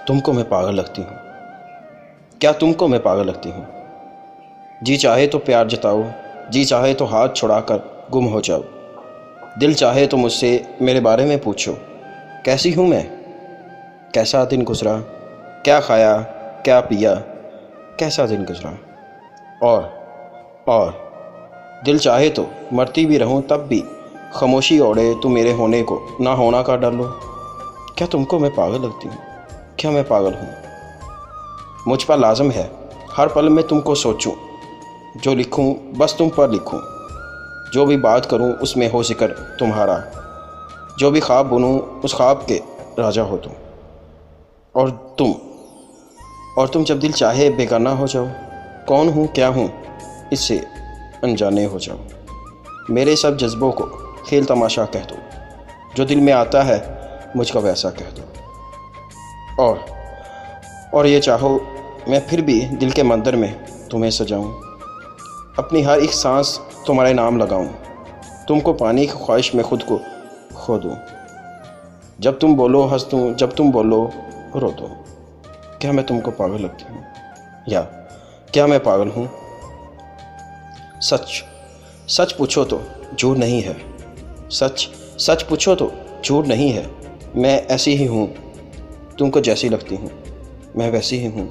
तुमको मैं पागल लगती हूँ? क्या तुमको मैं पागल लगती हूँ? जी चाहे तो प्यार जताओ, जी चाहे तो हाथ छुड़ाकर गुम हो जाओ। दिल चाहे तो मुझसे मेरे बारे में पूछो, कैसी हूँ मैं, कैसा दिन गुजरा, क्या खाया, क्या पिया, कैसा दिन गुजरा। और दिल चाहे तो मरती भी रहूं तब भी खामोशी ओढ़े तू मेरे होने को ना होना का डर लो। क्या तुमको मैं पागल लगती हूँ? क्या मैं पागल हूँ? मुझ पर लाजम है हर पल में तुमको सोचूं, जो लिखूं बस तुम पर लिखूं, जो भी बात करूं उसमें हो जिक्र तुम्हारा, जो भी ख्वाब बुनूं उस ख्वाब के राजा हो तुम। और तुम जब दिल चाहे बेगाना हो जाओ, कौन हूँ क्या हूँ इससे अनजाने हो जाओ। मेरे सब जज्बों को खेल तमाशा कह दो, जो दिल में आता है मुझको वैसा कह दो। और ये चाहो मैं फिर भी दिल के मंदिर में तुम्हें सजाऊं, अपनी हर एक सांस तुम्हारे नाम लगाऊं, तुमको पाने की ख्वाहिश में खुद को खो दूं। जब तुम बोलो हंस दूं, जब तुम बोलो रो दूं। क्या मैं तुमको पागल लगती हूँ, या क्या मैं पागल हूँ? सच पूछो तो झूठ नहीं है, सच पूछो तो झूठ नहीं है। मैं ऐसी ही हूँ, तुमको जैसी लगती हूँ मैं वैसी ही हूँ।